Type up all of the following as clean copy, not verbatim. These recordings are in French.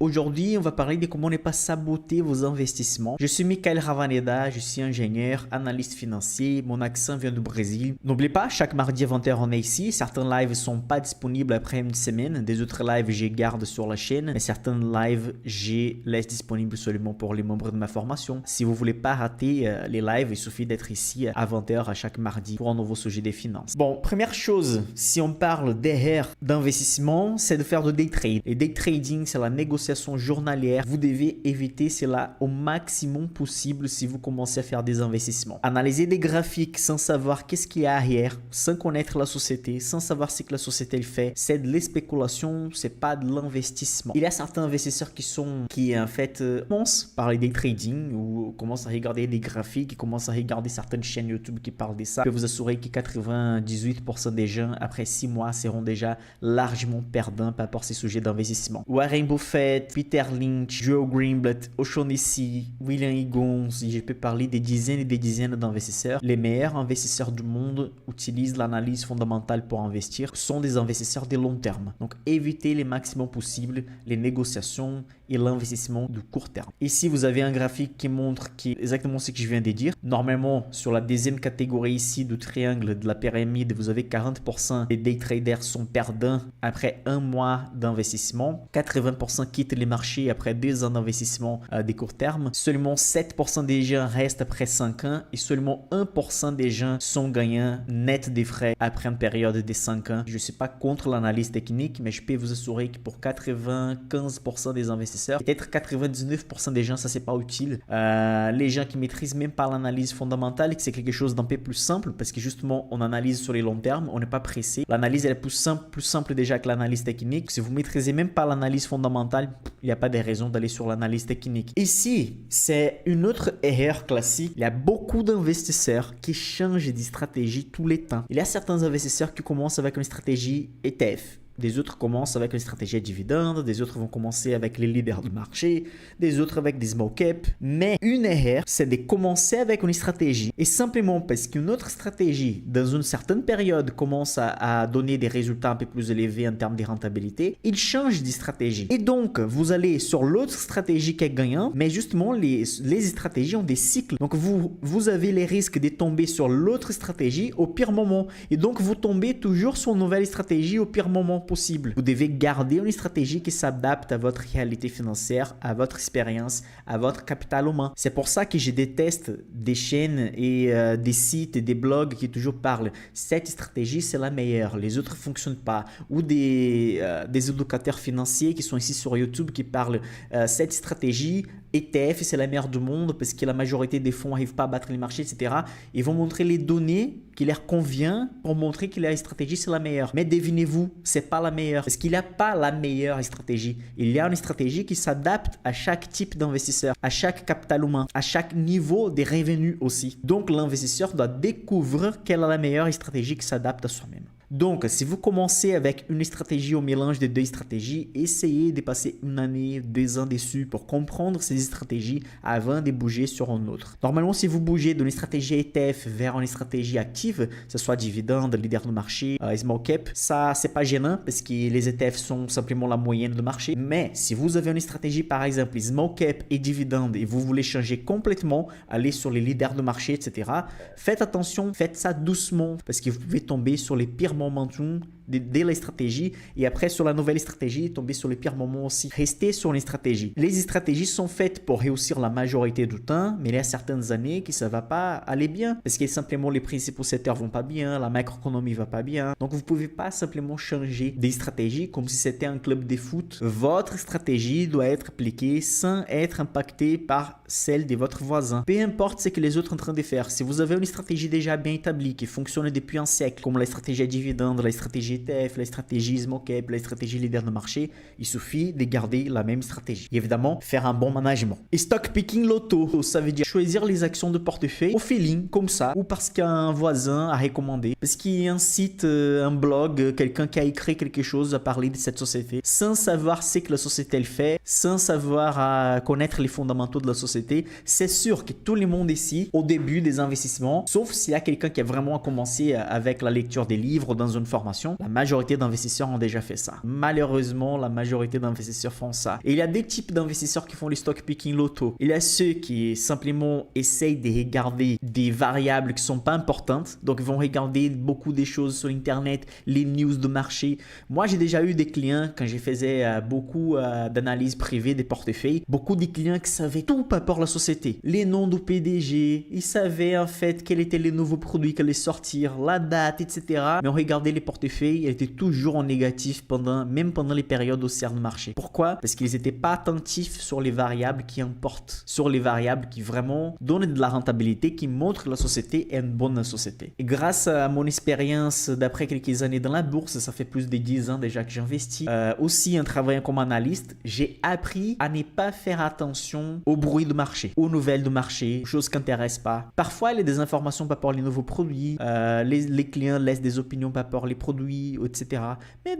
Aujourd'hui, on va parler de comment ne pas saboter vos investissements. Je suis Michael Ravaneda, je suis ingénieur, analyste financier, mon accent vient du Brésil. N'oubliez pas, chaque mardi à 20h, on est ici. Certains lives ne sont pas disponibles après une semaine. Des autres lives, je garde sur la chaîne. Mais certains lives, je laisse disponibles seulement pour les membres de ma formation. Si vous ne voulez pas rater les lives, il suffit d'être ici à 20h à chaque mardi pour un nouveau sujet des finances. Bon, première chose, si on parle d'erreur d'investissement, c'est de faire de day trade. Et day trading, c'est la négociation journalière. Vous devez éviter cela au maximum possible si vous commencez à faire des investissements. Analyser des graphiques sans savoir qu'est-ce qu'il y a arrière, sans connaître la société, sans savoir ce que la société fait, c'est de la spéculation, c'est pas de l'investissement. Il y a certains investisseurs qui en fait commencent par les day trading ou commencent à regarder des graphiques, qui commencent à regarder certaines chaînes YouTube qui parlent de ça. Je peux vous assurer que 98% des gens après 6 mois seront déjà largement perdants par rapport à ces sujets d'investissement. Warren Buffett, Peter Lynch, Joe Greenblatt, O'Shaughnessy, William Higgins, je peux parler des dizaines et des dizaines d'investisseurs. Les meilleurs investisseurs du monde utilisent l'analyse fondamentale pour investir, sont des investisseurs de long terme. Donc évitez le maximum possible les négociations et l'investissement de court terme. Ici, vous avez un graphique qui montre exactement ce que je viens de dire. Normalement, sur la deuxième catégorie ici du triangle de la pyramide, vous avez 40% des day traders sont perdants après un mois d'investissement. 80% quittent les marchés après 2 ans d'investissement des court terme. Seulement 7% des gens restent après 5 ans et seulement 1% des gens sont gagnants net des frais après une période de 5 ans. Je ne suis pas contre l'analyse technique, mais je peux vous assurer que pour 95% des investisseurs, peut-être 99% des gens, ça c'est pas utile. Les gens qui maîtrisent même pas l'analyse fondamentale, c'est quelque chose d'un peu plus simple parce que justement on analyse sur les longs termes, on n'est pas pressé. L'analyse elle est plus simple déjà que l'analyse technique. Si vous maîtrisez même pas l'analyse fondamentale, il n'y a pas de raison d'aller sur l'analyse technique. Ici, c'est une autre erreur classique. Il y a beaucoup d'investisseurs qui changent de stratégie tous les temps. Il y a certains investisseurs qui commencent avec une stratégie ETF. Des autres commencent avec les stratégies à dividendes, des autres vont commencer avec les leaders du marché, des autres avec des small cap. Mais une erreur, c'est de commencer avec une stratégie et simplement parce qu'une autre stratégie, dans une certaine période, commence à donner des résultats un peu plus élevés en termes de rentabilité, il change de stratégie. Et donc, vous allez sur l'autre stratégie qui est gagnante, mais justement, les stratégies ont des cycles. Donc, vous avez les risques de tomber sur l'autre stratégie au pire moment. Et donc, vous tombez toujours sur une nouvelle stratégie au pire moment possible. Vous devez garder une stratégie qui s'adapte à votre réalité financière, à votre expérience, à votre capital humain. C'est pour ça que je déteste des chaînes et des sites et des blogs qui toujours parlent cette stratégie c'est la meilleure, les autres ne fonctionnent pas, ou des éducateurs financiers qui sont ici sur YouTube qui parlent cette stratégie ETF c'est la meilleure du monde parce que la majorité des fonds n'arrivent pas à battre les marchés, etc. Ils vont montrer les données qui leur convient pour montrer que la stratégie c'est la meilleure. Mais devinez-vous, c'est pas la meilleure parce qu'il n'y a pas la meilleure stratégie. Il y a une stratégie qui s'adapte à chaque type d'investisseur, à chaque capital humain, à chaque niveau des revenus aussi. Donc l'investisseur doit découvrir quelle est la meilleure stratégie qui s'adapte à soi-même. Donc, si vous commencez avec une stratégie au mélange des 2 stratégies, essayez de passer 1 année, 2 ans dessus pour comprendre ces stratégies avant de bouger sur une autre. Normalement, si vous bougez d'une stratégie ETF vers une stratégie active, que ce soit dividende, leader de marché, small cap, ça, c'est pas gênant parce que les ETF sont simplement la moyenne de marché. Mais si vous avez une stratégie, par exemple, small cap et dividende et vous voulez changer complètement, aller sur les leaders de marché, etc., faites attention, faites ça doucement parce que vous pouvez tomber sur les pires momentum de la stratégie et après sur la nouvelle stratégie tomber sur les pires moments aussi. Restez sur les stratégies. Les stratégies sont faites pour réussir la majorité du temps, mais il y a certaines années que ça va pas aller bien parce que simplement les principaux secteurs vont pas bien, la macroéconomie va pas bien. Donc vous pouvez pas simplement changer des stratégies comme si c'était un club de foot. Votre stratégie doit être appliquée sans être impactée par celle de votre voisin. Peu importe ce que les autres sont en train de faire. Si vous avez une stratégie déjà bien établie qui fonctionne depuis un siècle, comme la stratégie à dividende, la stratégie ETF, la stratégie small cap, la stratégie leader de marché, il suffit de garder la même stratégie. Et évidemment, faire un bon management. Et stock picking loto, ça veut dire choisir les actions de portefeuille au feeling, comme ça, ou parce qu'un voisin a recommandé, parce qu'il y a un site, un blog, quelqu'un qui a écrit quelque chose à parler de cette société, sans savoir ce que la société elle fait, sans savoir connaître les fondamentaux de la société. C'est sûr que tout le monde ici, au début des investissements, sauf s'il y a quelqu'un qui a vraiment commencé avec la lecture des livres dans une formation, la La majorité d'investisseurs ont déjà fait ça. Malheureusement, la majorité d'investisseurs font ça. Et il y a des types d'investisseurs qui font les stock picking loto. Il y a ceux qui simplement essayent de regarder des variables qui sont pas importantes. Donc, ils vont regarder beaucoup des choses sur Internet, les news de marché. Moi, j'ai déjà eu des clients, quand je faisais beaucoup d'analyses privées des portefeuilles, beaucoup de clients qui savaient tout par rapport à la société. Les noms du PDG, ils savaient en fait quels étaient les nouveaux produits qui allaient sortir, la date, etc. Mais on regardait les portefeuilles, ils étaient toujours en négatif même pendant les périodes haussières de marché. Pourquoi? Parce qu'ils n'étaient pas attentifs sur les variables qui importent, sur les variables qui vraiment donnent de la rentabilité, qui montrent que la société est une bonne société. Et grâce à mon expérience d'après quelques années dans la bourse, ça fait plus de 10 ans déjà que j'investis, aussi en travaillant comme analyste, j'ai appris à ne pas faire attention au bruit de marché, aux nouvelles de marché, aux choses qui n'intéressent pas. Parfois, il y a des informations par rapport aux nouveaux produits, les clients laissent des opinions par rapport aux produits, etc. Mais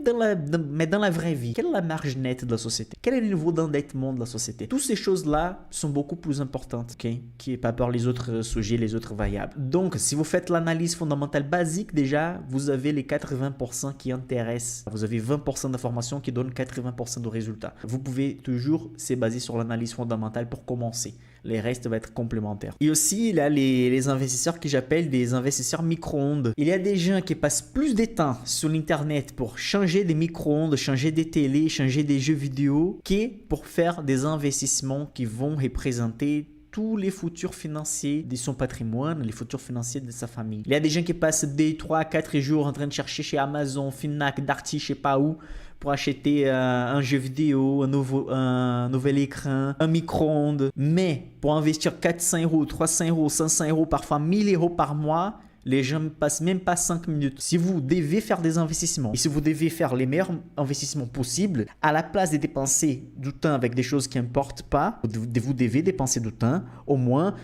dans la vraie vie, quelle est la marge nette de la société? Quel est le niveau d'endettement de la société? Toutes ces choses-là sont beaucoup plus importantes qui par rapport aux autres sujets, les autres variables. Donc, si vous faites l'analyse fondamentale basique, déjà, vous avez les 80% qui intéressent. Vous avez 20% d'informations qui donnent 80% de résultats. Vous pouvez toujours se baser sur l'analyse fondamentale pour commencer. Les restes vont être complémentaires. Et aussi, il y a les investisseurs que j'appelle des investisseurs micro-ondes. Il y a des gens qui passent plus de temps sur l'internet pour changer des micro-ondes, changer des télés, changer des jeux vidéo, que pour faire des investissements qui vont représenter tous les futurs financiers de son patrimoine, les futurs financiers de sa famille. Il y a des gens qui passent 2, 3, 4 jours en train de chercher chez Amazon, Fnac, Darty, je sais pas où, pour acheter un jeu vidéo, un nouvel écran, un micro-ondes. Mais pour investir 400 euros, 300 euros, 500 euros, parfois 1000 euros par mois, les gens ne passent même pas 5 minutes. Si vous devez faire des investissements et si vous devez faire les meilleurs investissements possibles, à la place de dépenser du temps avec des choses qui n'importent pas, vous devez dépenser du temps, au moins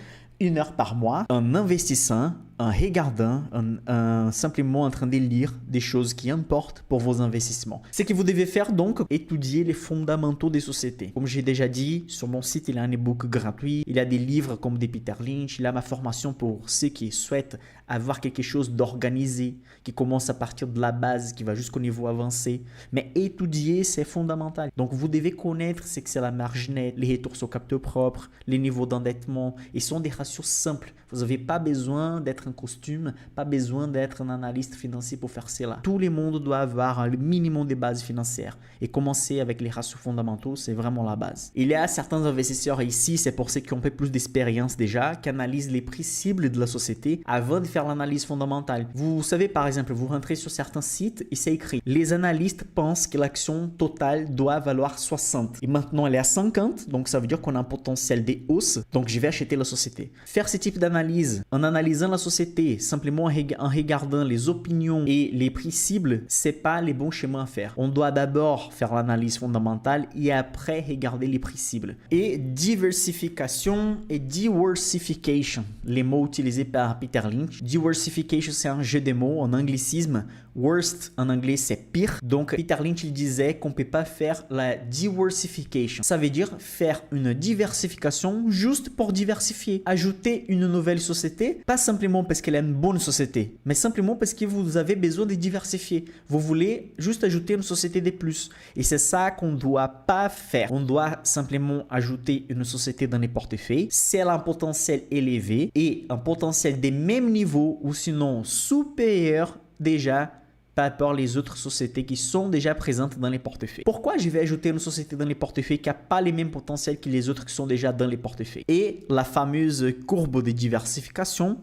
1 heure par mois, en investissant, en regardant, en simplement en train de lire des choses qui importent pour vos investissements. Ce que vous devez faire donc, étudier les fondamentaux des sociétés. Comme j'ai déjà dit, sur mon site, il y a un e-book gratuit, il y a des livres comme des Peter Lynch, il y a ma formation pour ceux qui souhaitent avoir quelque chose d'organisé, qui commence à partir de la base, qui va jusqu'au niveau avancé. Mais étudier, c'est fondamental. Donc, vous devez connaître ce que c'est la marge nette, les retours sur capital propre, les niveaux d'endettement. Ils sont des ratios simples. Vous n'avez pas besoin d'être en costume, pas besoin d'être un analyste financier pour faire cela. Tout le monde doit avoir un minimum de bases financières. Et commencer avec les ratios fondamentaux, c'est vraiment la base. Il y a certains investisseurs ici, c'est pour ceux qui ont fait plus d'expérience déjà, qui analysent les prix cibles de la société avant de faire l'analyse fondamentale. Vous savez, par exemple, vous rentrez sur certains sites et c'est écrit: les analystes pensent que l'action totale doit valoir 60. Et maintenant, elle est à 50, donc ça veut dire qu'on a un potentiel de hausse, donc je vais acheter la société. Faire ce type d'analyse en analysant la société, simplement en regardant les opinions et les prix cibles, c'est pas les bons schémas à faire. On doit d'abord faire l'analyse fondamentale et après regarder les prix cibles. Et diversification et diversification, les mots utilisés par Peter Lynch. Diversification, c'est un jeu de mots en anglicisme. Worst en anglais, c'est pire. Donc, Peter Lynch, il disait qu'on ne peut pas faire la diversification. Ça veut dire faire une diversification juste pour diversifier. Ajouter une nouvelle société, pas simplement parce qu'elle est une bonne société, mais simplement parce que vous avez besoin de diversifier. Vous voulez juste ajouter une société de plus. Et c'est ça qu'on ne doit pas faire. On doit simplement ajouter une société dans les portefeuilles. Si elle a un potentiel élevé et un potentiel des mêmes niveaux ou sinon supérieur déjà par rapport aux autres sociétés qui sont déjà présentes dans les portefeuilles. Pourquoi je vais ajouter une société dans les portefeuilles qui n'a pas les mêmes potentiels que les autres qui sont déjà dans les portefeuilles? Et la fameuse courbe de diversification,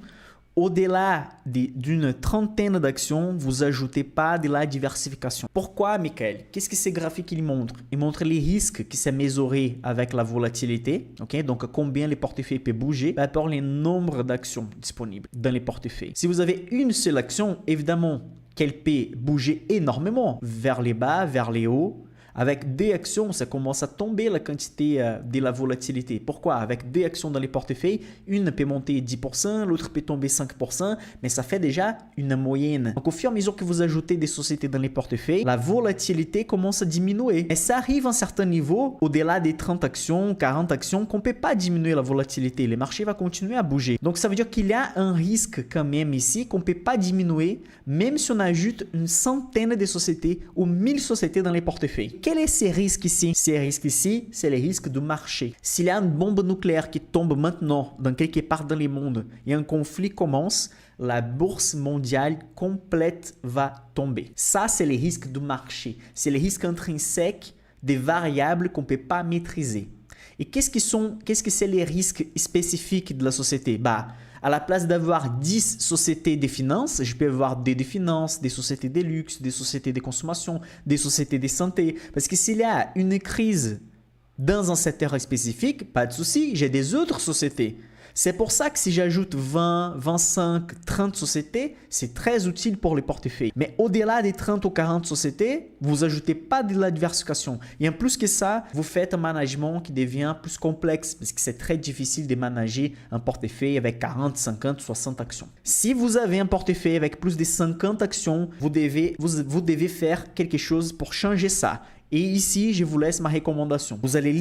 au-delà d'une trentaine d'actions, vous n'ajoutez pas de la diversification. Pourquoi, Michael? Qu'est-ce que ces graphiques il montrent? Il montre les risques qui sont mesurés avec la volatilité. Okay? Donc, combien les portefeuilles peuvent bouger par rapport au nombre d'actions disponibles dans les portefeuilles. Si vous avez une seule action, évidemment, qu'elle peut bouger énormément vers les bas, vers les hauts, Avec 2 actions, ça commence à tomber la quantité de la volatilité. Pourquoi? Avec 2 actions dans les portefeuilles, une peut monter 10%, l'autre peut tomber 5%, mais ça fait déjà une moyenne. Donc au fur et à mesure que vous ajoutez des sociétés dans les portefeuilles, la volatilité commence à diminuer. Et ça arrive à un certain niveau, au-delà des 30 actions, 40 actions, qu'on ne peut pas diminuer la volatilité. Le marché va continuer à bouger. Donc ça veut dire qu'il y a un risque quand même ici qu'on ne peut pas diminuer, même si on ajoute une centaine de sociétés ou 1000 sociétés dans les portefeuilles. Quel est ces risques ici? Ces risques ici, c'est les risques du marché. S'il y a une bombe nucléaire qui tombe maintenant dans quelque part dans le monde et un conflit commence, la bourse mondiale complète va tomber. Ça, c'est les risques du marché. C'est les risques intrinsèques des variables qu'on ne peut pas maîtriser. Et qu'est-ce que c'est les risques spécifiques de la société? À la place d'avoir 10 sociétés de finances, je peux avoir des finances, des sociétés de luxe, des sociétés de consommation, des sociétés de santé. Parce que s'il y a une crise dans un secteur spécifique, pas de souci, j'ai des autres sociétés. C'est pour ça que si j'ajoute 20, 25, 30 sociétés, c'est très utile pour les portefeuilles. Mais au-delà des 30 ou 40 sociétés, vous n'ajoutez pas de la diversification. Et en plus que ça, vous faites un management qui devient plus complexe parce que c'est très difficile de manager un portefeuille avec 40, 50, 60 actions. Si vous avez un portefeuille avec plus de 50 actions, vous devez faire quelque chose pour changer ça. Et ici, je vous laisse ma recommandation. Vous allez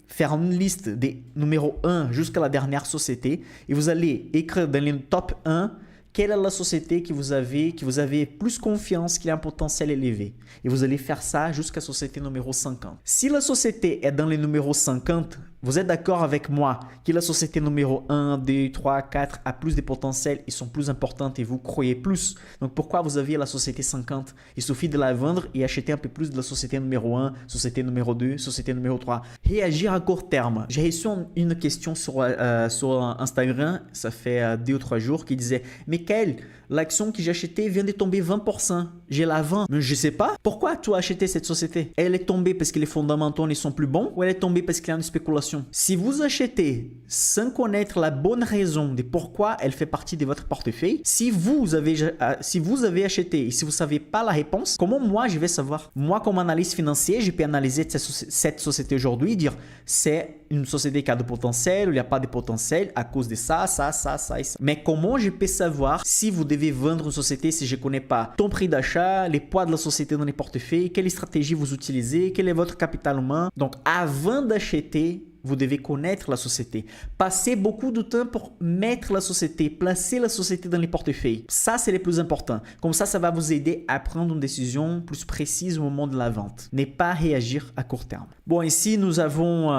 faire une liste des numéros 1 jusqu'à la dernière société et vous allez écrire dans le top 1 quelle est la société que vous avez plus confiance, qui a un potentiel élevé. Et vous allez faire ça jusqu'à la société numéro 50. Si la société est dans le numéro 50, vous êtes d'accord avec moi que la société numéro 1, 2, 3, 4 a plus de potentiel, ils sont plus importantes et vous croyez plus. Donc pourquoi vous aviez la société 50? Il suffit de la vendre et acheter un peu plus de la société numéro 1, société numéro 2, société numéro 3. Réagir à court terme. J'ai reçu une question sur Instagram, ça fait 2 ou 3 jours, qui disait « Michael, l'action que j'ai achetée vient de tomber 20%. Je la vends. » Mais je ne sais pas. Pourquoi tu as acheté cette société? Elle est tombée parce que les fondamentaux ne sont plus bons ou elle est tombée parce qu'il y a une spéculation? Si vous achetez sans connaître la bonne raison de pourquoi elle fait partie de votre portefeuille, si vous avez acheté et si vous ne savez pas la réponse, comment moi je vais savoir? Moi, comme analyste financier, je peux analyser cette société aujourd'hui et dire c'est une société qui a de potentiel ou il n'y a pas de potentiel à cause de ça, ça, ça, ça et ça. Mais comment je peux savoir si vous devez vendre une société si je ne connais pas ton prix d'achat, les poids de la société dans les portefeuilles, quelle stratégie vous utilisez, quel est votre capital humain? Donc, avant d'acheter, vous devez connaître la société. Passez beaucoup de temps pour mettre la société, placer la société dans les portefeuilles. Ça, c'est le plus important. Comme ça va vous aider à prendre une décision plus précise au moment de la vente. Ne pas réagir à court terme. Bon, ici, nous avons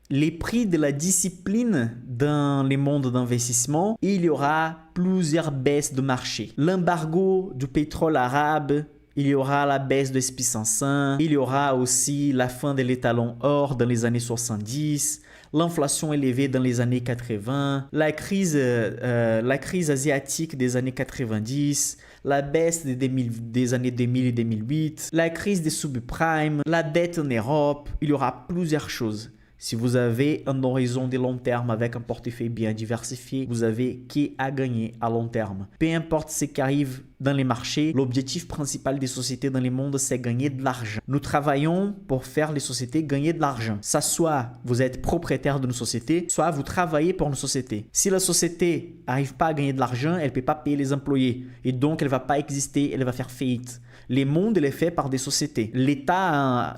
les prix de la discipline dans les mondes d'investissement. Il y aura plusieurs baisses de marché. L'embargo du pétrole arabe, il y aura la baisse de SP500, il y aura aussi la fin de l'étalon or dans les années 70, l'inflation élevée dans les années 80, la crise asiatique des années 90, la baisse des années 2000 et 2008, la crise des subprimes, la dette en Europe. Il y aura plusieurs choses. Si vous avez un horizon de long terme avec un portefeuille bien diversifié, vous avez qu'à gagner à long terme. Peu importe ce qui arrive dans les marchés, l'objectif principal des sociétés dans le monde, c'est gagner de l'argent. Nous travaillons pour faire les sociétés gagner de l'argent. Ça soit vous êtes propriétaire d'une société, soit vous travaillez pour une société. Si la société n'arrive pas à gagner de l'argent, elle ne peut pas payer les employés. Et donc, elle ne va pas exister, elle va faire faillite. Le monde, il est fait par des sociétés. L'État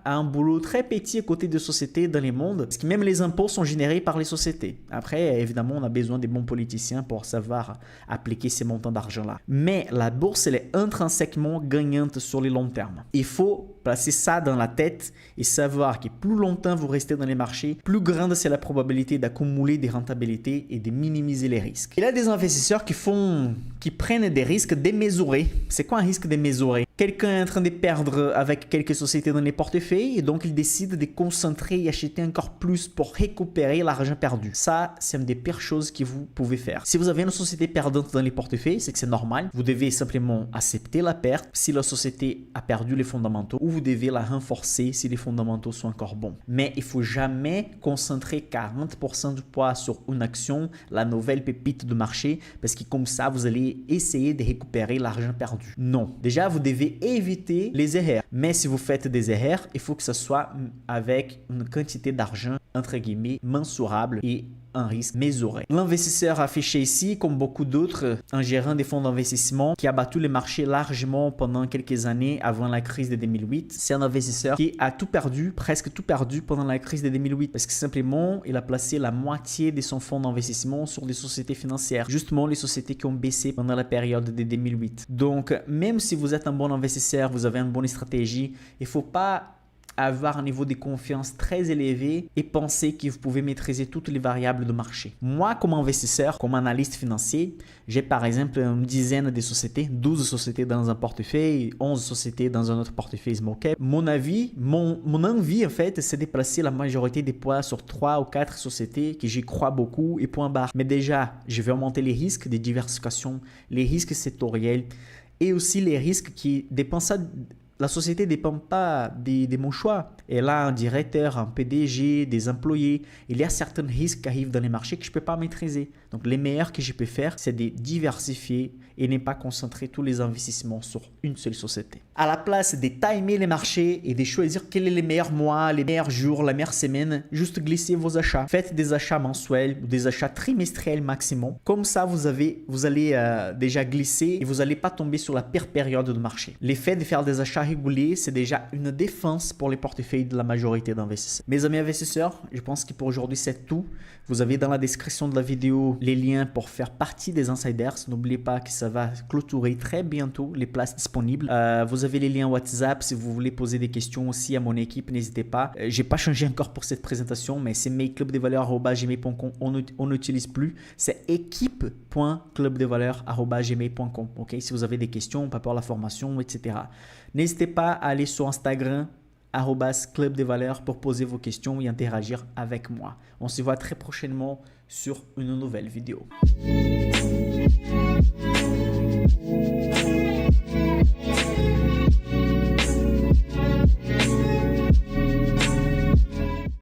a un boulot très petit à côté des sociétés dans les mondes, parce que même les impôts sont générés par les sociétés. Après, évidemment, on a besoin des bons politiciens pour savoir appliquer ces montants d'argent-là. Mais la bourse, elle est intrinsèquement gagnante sur le long terme. Il faut placer ça dans la tête et savoir que plus longtemps vous restez dans les marchés, plus grande c'est la probabilité d'accumuler des rentabilités et de minimiser les risques. Il y a des investisseurs qui prennent des risques démesurés. C'est quoi un risque démesuré? Quelqu'un est en train de perdre avec quelques sociétés dans les portefeuilles et donc il décide de concentrer et acheter encore plus pour récupérer l'argent perdu. Ça, c'est une des pires choses que vous pouvez faire. Si vous avez une société perdante dans les portefeuilles, c'est que c'est normal. Vous devez simplement accepter la perte si la société a perdu les fondamentaux ou vous devez la renforcer si les fondamentaux sont encore bons. Mais il ne faut jamais concentrer 40% du poids sur une action, la nouvelle pépite de marché, parce que comme ça, vous allez essayer de récupérer l'argent perdu. Non. Déjà, vous devez éviter les erreurs. Mais si vous faites des erreurs, il faut que ce soit avec une quantité d'argent, entre guillemets, mensurable et un risque mesuré. L'investisseur affiché ici, comme beaucoup d'autres, un gérant des fonds d'investissement qui a battu les marchés largement pendant quelques années avant la crise de 2008. C'est un investisseur qui a tout perdu, presque tout perdu pendant la crise de 2008 parce que simplement, il a placé la moitié de son fonds d'investissement sur des sociétés financières, justement les sociétés qui ont baissé pendant la période de 2008. Donc, même si vous êtes un bon investisseur, vous avez une bonne stratégie, il ne faut pas avoir un niveau de confiance très élevé et penser que vous pouvez maîtriser toutes les variables de marché. Moi, comme investisseur, comme analyste financier, j'ai par exemple une dizaine de sociétés, 12 sociétés dans un portefeuille, 11 sociétés dans un autre portefeuille small cap. Mon avis, mon envie en fait, c'est de placer la majorité des poids sur 3 ou 4 sociétés que j'y crois beaucoup et point barre. Mais déjà, je vais augmenter les risques de diversification, les risques sectoriels et aussi les risques qui dépendent ça. La société ne dépend pas de mon choix. Elle a un directeur, un PDG, des employés. Il y a certains risques qui arrivent dans les marchés que je ne peux pas maîtriser. Donc, les meilleurs que je peux faire, c'est de diversifier et ne pas concentrer tous les investissements sur une seule société. À la place de timer les marchés et de choisir quels sont les meilleurs mois, les meilleurs jours, la meilleure semaine, juste glissez vos achats. Faites des achats mensuels ou des achats trimestriels maximum. Comme ça, vous allez déjà glisser et vous n'allez pas tomber sur la pire période de marché. L'effet de faire des achats réguliers, c'est déjà une défense pour les portefeuilles de la majorité d'investisseurs. Mes amis investisseurs, je pense que pour aujourd'hui, c'est tout. Vous avez dans la description de la vidéo les liens pour faire partie des insiders. N'oubliez pas que ça va clôturer très bientôt les places disponibles. Vous avez les liens WhatsApp si vous voulez poser des questions aussi à mon équipe, n'hésitez pas. J'ai pas changé encore pour cette présentation, mais c'est mailclubdevaleurs@gmail.com. On n'utilise plus. C'est équipe.clubdevaleurs@gmail.com. Ok, si vous avez des questions par rapport à la formation, etc. N'hésitez pas à aller sur Instagram @clubdevaleurs pour poser vos questions et interagir avec moi. On se voit très prochainement sur une nouvelle vidéo.